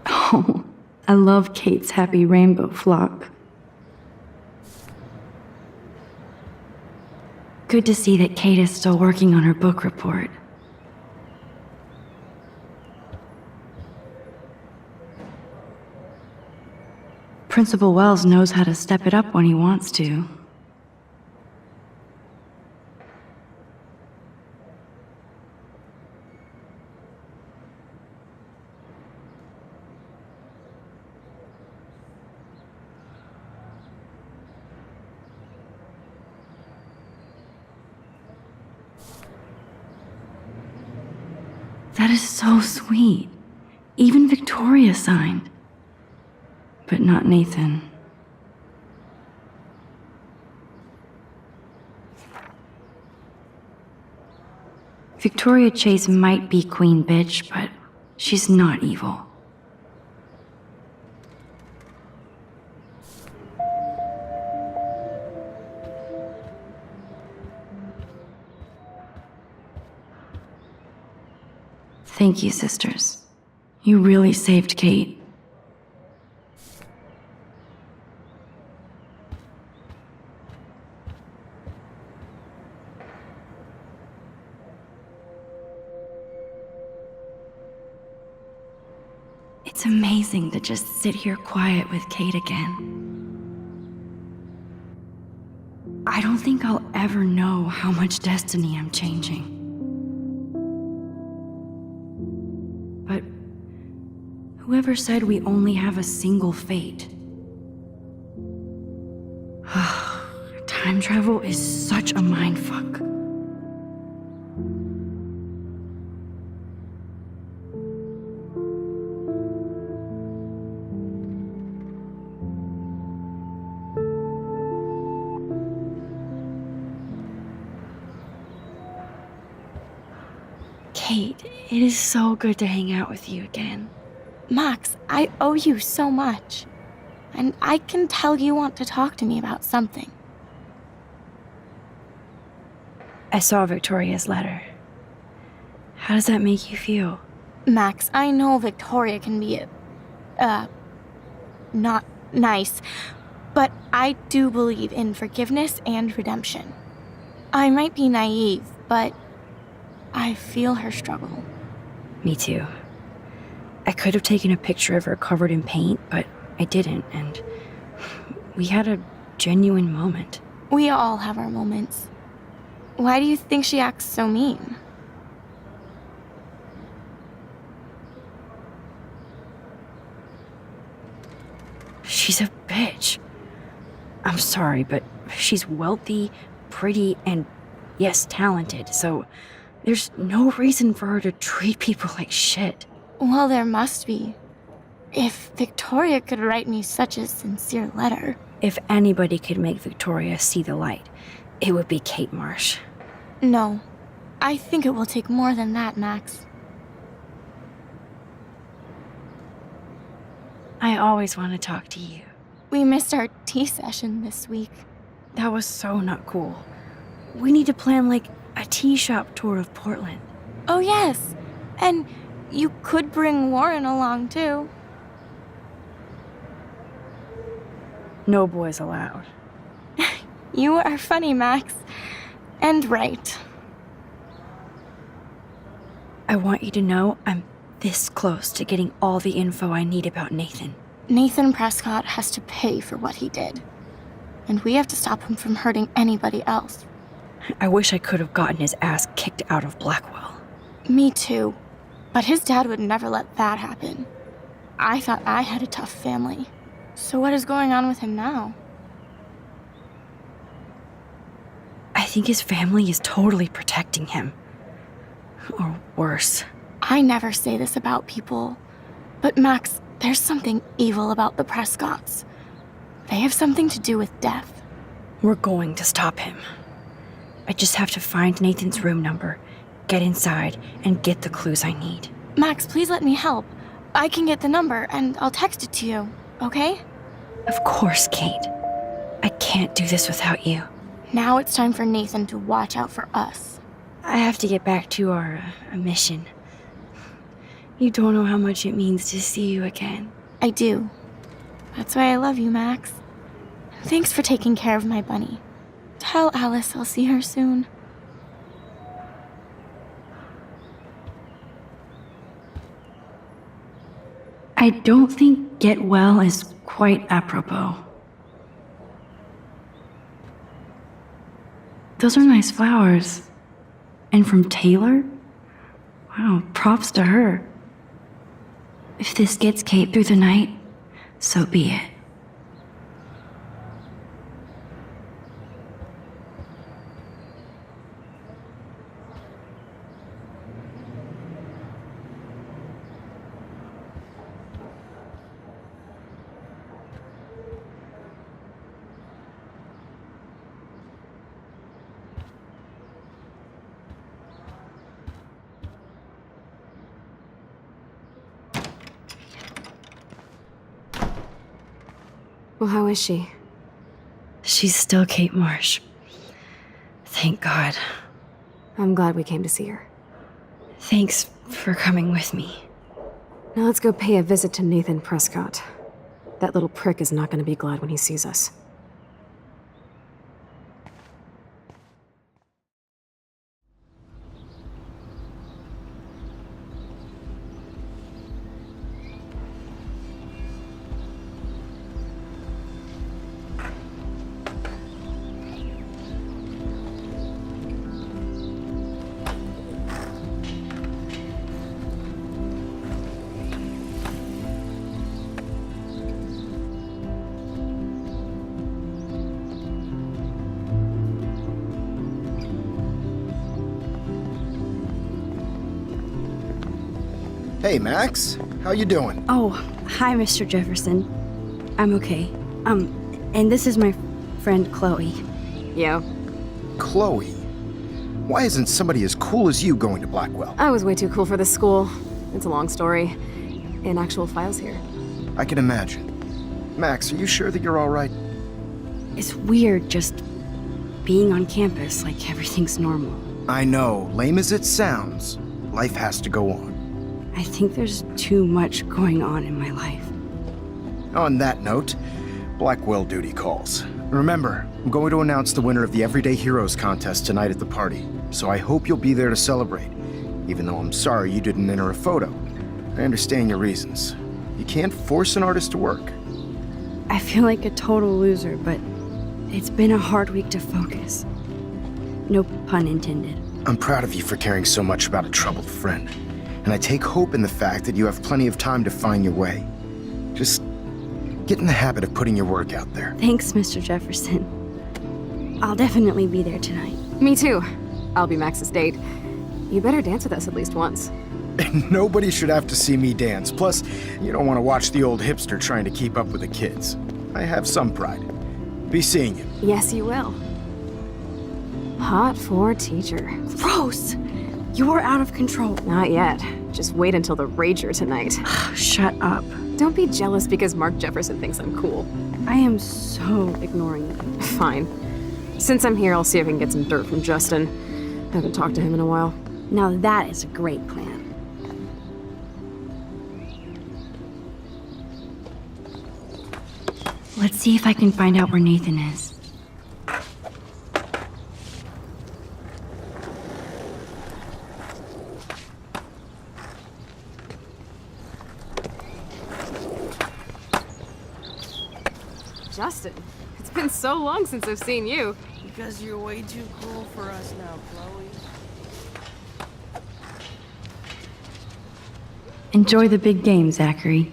Oh, I love Kate's happy rainbow flock. Good to see that Kate is still working on her book report. Principal Wells knows how to step it up when he wants to. That is so sweet. Even Victoria signed. But not Nathan. Victoria Chase might be Queen Bitch, but she's not evil. Thank you, sisters. You really saved Kate. It's amazing to just sit here quiet with Kate again. I don't think I'll ever know how much destiny I'm changing. But whoever said we only have a single fate? Time travel is such a mindfuck. Kate, it is so good to hang out with you again. Max, I owe you so much. And I can tell you want to talk to me about something. I saw Victoria's letter. How does that make you feel? Max, I know Victoria can be, not nice, but I do believe in forgiveness and redemption. I might be naive, but I feel her struggle. Me too. I could have taken a picture of her covered in paint, but I didn't, and we had a genuine moment. We all have our moments. Why do you think she acts so mean? She's a bitch. I'm sorry, but she's wealthy, pretty, and yes, talented, so there's no reason for her to treat people like shit. Well, there must be. If Victoria could write me such a sincere letter. If anybody could make Victoria see the light, it would be Kate Marsh. No. I think it will take more than that, Max. I always want to talk to you. We missed our tea session this week. That was so not cool. We need to plan, like, a tea shop tour of Portland. Oh, yes. And you could bring Warren along, too. No boys allowed. You are funny, Max. And right. I want you to know I'm this close to getting all the info I need about Nathan. Nathan Prescott has to pay for what he did. And we have to stop him from hurting anybody else. I wish I could have gotten his ass kicked out of Blackwell. Me too. But his dad would never let that happen. I thought I had a tough family. So what is going on with him now? I think his family is totally protecting him. Or worse. I never say this about people. But Max, there's something evil about the Prescotts. They have something to do with death. We're going to stop him. I just have to find Nathan's room number, get inside, and get the clues I need. Max, please let me help. I can get the number, and I'll text it to you, okay? Of course, Kate. I can't can't do this without you. Now it's time for Nathan to watch out for us. I have to get back to our mission. You don't know how much it means to see you again. I do. That's why I love you, Max. Thanks for taking care of my bunny. Tell Alice I'll see her soon. I don't think get well is quite apropos. Those are nice flowers. And from Taylor? Wow, props to her. If this gets Kate through the night, so be it. Well, how is she? She's still Kate Marsh. Thank God. I'm glad we came to see her. Thanks for coming with me. Now let's go pay a visit to Nathan Prescott. That little prick is not going to be glad when he sees us. Hey, Max. How you doing? Oh, hi, Mr. Jefferson. I'm okay. And this is my friend Chloe. Yeah, Chloe. Why isn't somebody as cool as you going to Blackwell? I was way too cool for this school. It's a long story. In actual files here. I can imagine. Max, are you sure that you're all right? It's weird just being on campus like everything's normal. I know, lame as it sounds, life has to go on. I think there's too much going on in my life. On that note, Blackwell duty calls. Remember, I'm going to announce the winner of the Everyday Heroes contest tonight at the party, so I hope you'll be there to celebrate, even though I'm sorry you didn't enter a photo. I understand your reasons. You can't force an artist to work. I feel like a total loser, but it's been a hard week to focus. No pun intended. I'm proud of you for caring so much about a troubled friend, and I take hope in the fact that you have plenty of time to find your way. Just get in the habit of putting your work out there. Thanks, Mr. Jefferson. I'll definitely be there tonight. Me too. I'll be Max's date. You better dance with us at least once. And nobody should have to see me dance. Plus, you don't want to watch the old hipster trying to keep up with the kids. I have some pride. Be seeing you. Yes, you will. Hot for teacher. Gross! You're out of control. Not yet. Just wait until the rager tonight. Shut up. Don't be jealous because Mark Jefferson thinks I'm cool. I am so ignoring you. Fine. Since I'm here, I'll see if I can get some dirt from Justin. Haven't talked to him in a while. Now that is a great plan. Let's see if I can find out where Nathan is. Justin, it's been so long since I've seen you. Because you're way too cool for us now, Chloe. Enjoy the big game, Zachary.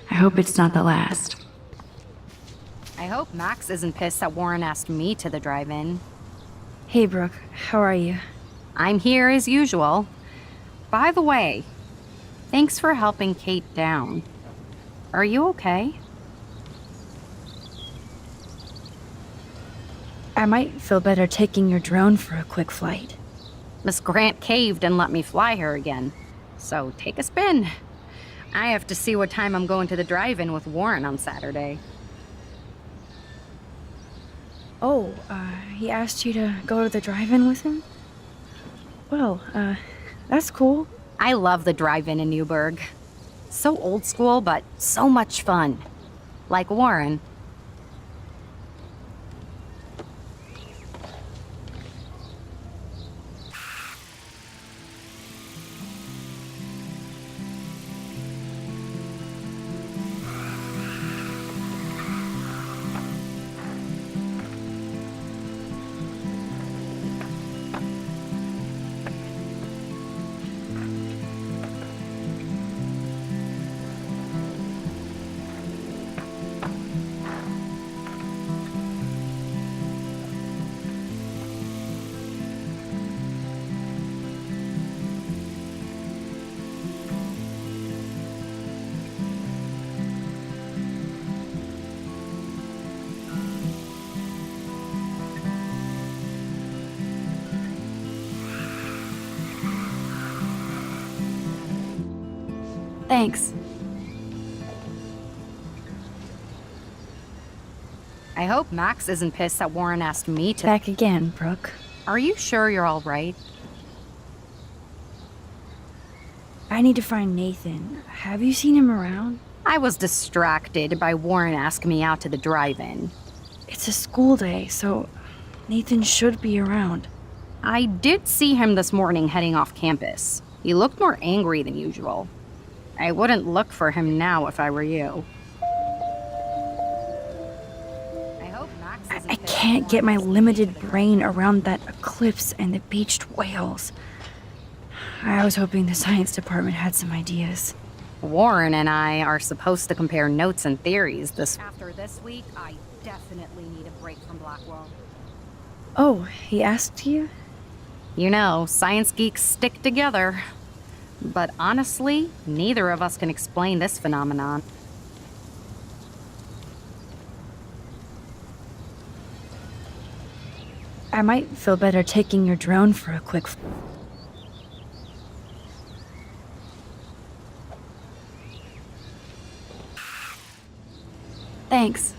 I hope it's not the last. I hope Max isn't pissed that Warren asked me to the drive-in. Hey, Brooke. How are you? I'm here as usual. By the way, thanks for helping Kate down. Are you okay? I might feel better taking your drone for a quick flight. Miss Grant caved and let me fly her again. So take a spin. I have to see what time I'm going to the drive-in with Warren on Saturday. Oh, he asked you to go to the drive-in with him? Well, that's cool. I love the drive-in in Newburgh. So old school, but so much fun. Like Warren. Thanks. I hope Max isn't pissed that Warren asked me to. Back again, Brooke. Are you sure you're all right? I need to find Nathan. Have you seen him around? I was distracted by Warren asking me out to the drive-in. It's a school day, so Nathan should be around. I did see him this morning heading off campus. He looked more angry than usual. I wouldn't look for him now if I were you. I hope Max isn't I pissed can't that get my Warren asked me limited to the brain around that eclipse and the beached whales. I was hoping the science department had some ideas. Warren and I are supposed to compare notes and theories this. After this week, I definitely need a break from Blackwell. Oh, he asked you? You know, science geeks stick together. But honestly, neither of us can explain this phenomenon. I might feel better taking your drone for a quick. Thanks.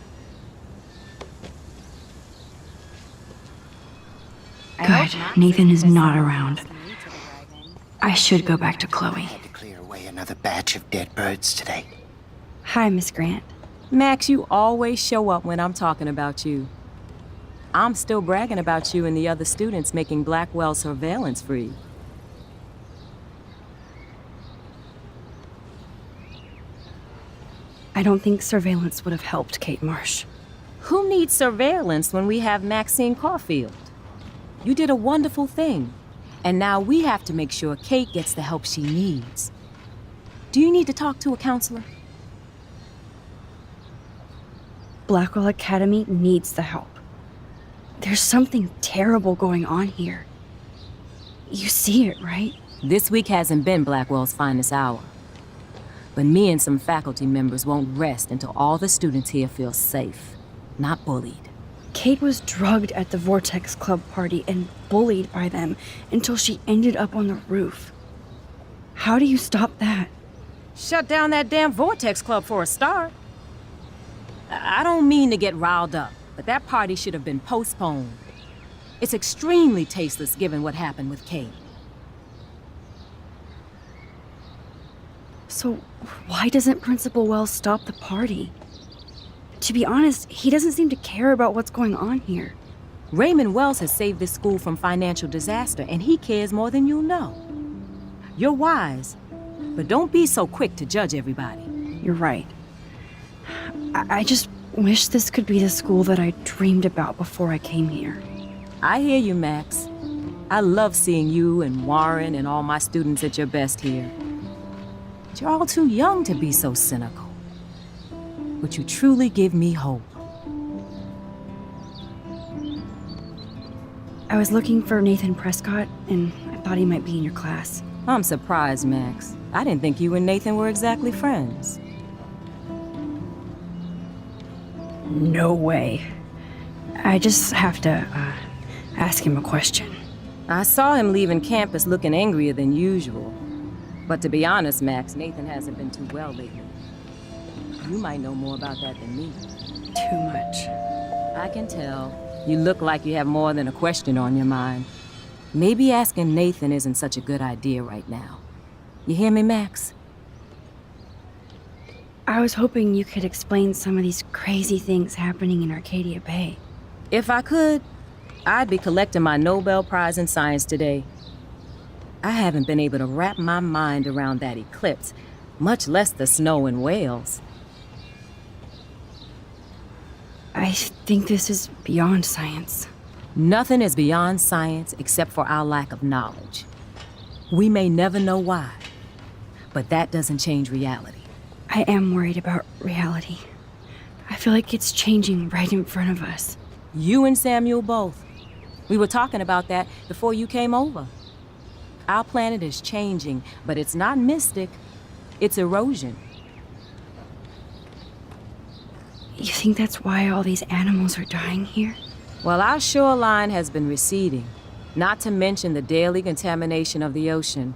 I Good. hope Max Nathan isn't is pissed not that Warren around. asked me to the drive-in. I should go back to Chloe. Had to clear away another batch of dead birds today. Hi, Miss Grant. Max, you always show up when I'm talking about you. I'm still bragging about you and the other students making Blackwell surveillance free. I don't think surveillance would have helped Kate Marsh. Who needs surveillance when we have Maxine Caulfield? You did a wonderful thing, and now we have to make sure Kate gets the help she needs. Do you need to talk to a counselor? Blackwell Academy needs the help. There's something terrible going on here. You see it, right? This week hasn't been Blackwell's finest hour. But me and some faculty members won't rest until all the students here feel safe, not bullied. Kate was drugged at the Vortex Club party and bullied by them until she ended up on the roof. How do you stop that? Shut down that damn Vortex Club for a start. I don't mean to get riled up, but that party should have been postponed. It's extremely tasteless given what happened with Kate. So why doesn't Principal Wells stop the party? To be honest, he doesn't seem to care about what's going on here. Raymond Wells has saved this school from financial disaster, and he cares more than you know. You're wise, but don't be so quick to judge everybody. You're right. I just wish this could be the school that I dreamed about before I came here. I hear you, Max. I love seeing you and Warren and all my students at your best here. But you're all too young to be so cynical. But you truly give me hope. I was looking for Nathan Prescott, and I thought he might be in your class. I'm surprised, Max. I didn't think you and Nathan were exactly friends. No way. I just have to, ask him a question. I saw him leaving campus looking angrier than usual. But to be honest, Max, Nathan hasn't been too well lately. You might know more about that than me. Too much. I can tell. You look like you have more than a question on your mind. Maybe asking Nathan isn't such a good idea right now. You hear me, Max? I was hoping you could explain some of these crazy things happening in Arcadia Bay. If I could, I'd be collecting my Nobel Prize in Science today. I haven't been able to wrap my mind around that eclipse, much less the snow in Wales. I think this is beyond science. Nothing is beyond science except for our lack of knowledge. We may never know why, but that doesn't change reality. I am worried about reality. I feel like it's changing right in front of us. You and Samuel both. We were talking about that before you came over. Our planet is changing, but it's not mystic. It's erosion. You think that's why all these animals are dying here? Well, our shoreline has been receding, not to mention the daily contamination of the ocean.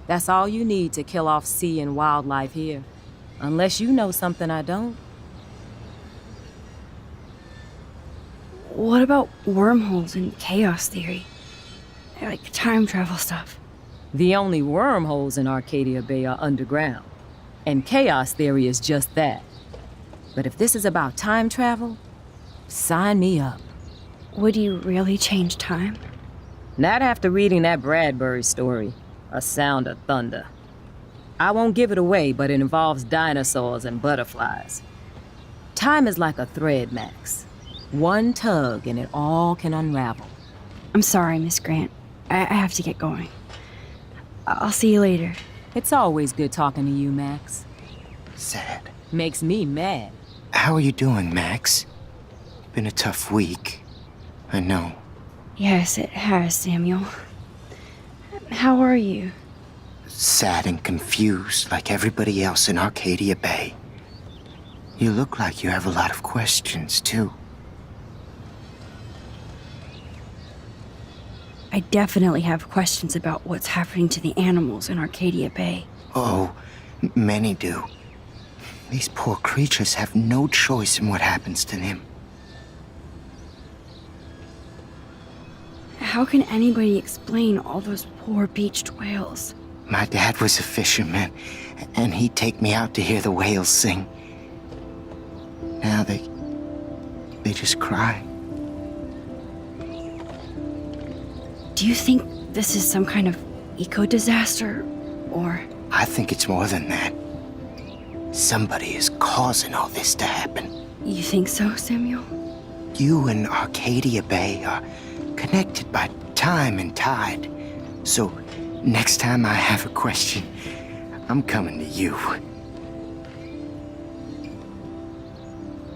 That's all you need to kill off sea and wildlife here. Unless you know something I don't. What about wormholes and chaos theory? Like time travel stuff. The only wormholes in Arcadia Bay are underground. And chaos theory is just that. But if this is about time travel, sign me up. Would you really change time? Not after reading that Bradbury story, A Sound of Thunder. I won't give it away, but it involves dinosaurs and butterflies. Time is like a thread, Max. One tug and it all can unravel. I'm sorry, Miss Grant. I have to get going. I'll see you later. It's always good talking to you, Max. Sad. Makes me mad. How are you doing, Max? Been a tough week. I know. Yes, it has, Samuel. How are you? Sad and confused like everybody else in Arcadia Bay. You look like you have a lot of questions, too. I definitely have questions about what's happening to the animals in Arcadia Bay. Oh, many do. These poor creatures have no choice in what happens to them. How can anybody explain all those poor beached whales? My dad was a fisherman, and he'd take me out to hear the whales sing. Now they just cry. Do you think this is some kind of eco-disaster, or... I think it's more than that. Somebody is causing all this to happen. You think so, Samuel? You and Arcadia Bay are connected by time and tide. So, next time I have a question, I'm coming to you.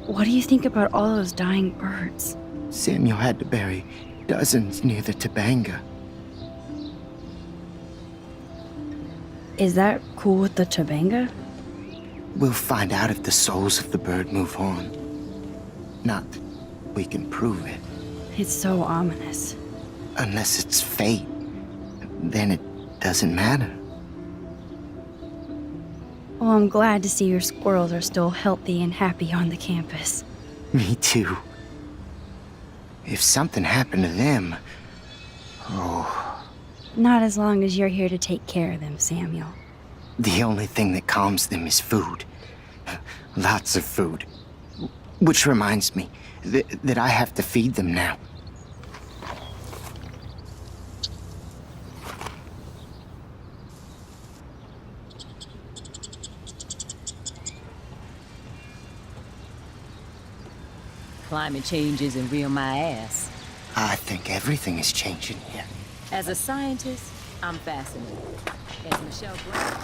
What do you think about all those dying birds? Samuel had to bury dozens near the Tabanga. Is that cool with the Tabanga? We'll find out if the souls of the bird move on. Not that we can prove it. It's so ominous. Unless it's fate, then it doesn't matter. Well, I'm glad to see your squirrels are still healthy and happy on the campus. Me too. If something happened to them, oh, Not as long as you're here to take care of them, Samuel. the only thing that calms them is food. Lots of food. Which reminds me that I have to feed them now. Climate change isn't real my ass. I think everything is changing here. As a scientist, I'm fascinated. As Michelle Brown.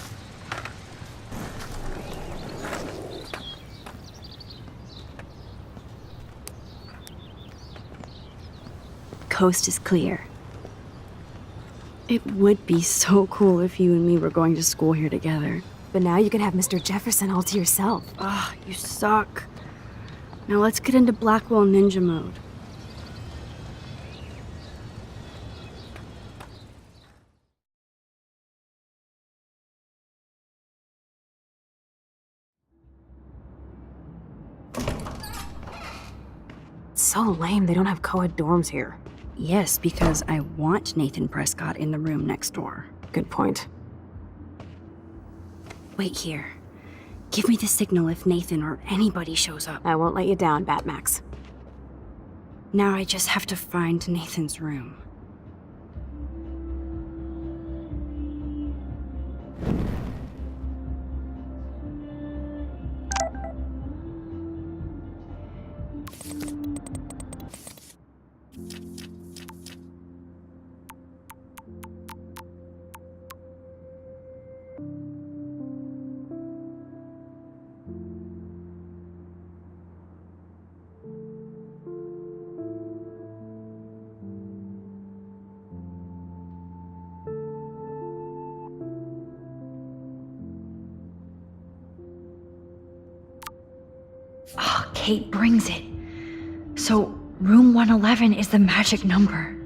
Coast is clear. It would be so cool if you and me were going to school here together. But now you can have Mr. Jefferson all to yourself. Ah, you suck. Now let's get into Blackwell Ninja mode. It's so lame they don't have co-ed dorms here. Yes, because I want Nathan Prescott in the room next door. Good point. Wait here. Give me the signal if Nathan or anybody shows up. I won't let you down, Batmax. Now I just have to find Nathan's room. Kate brings it. So, room 111 is the magic number.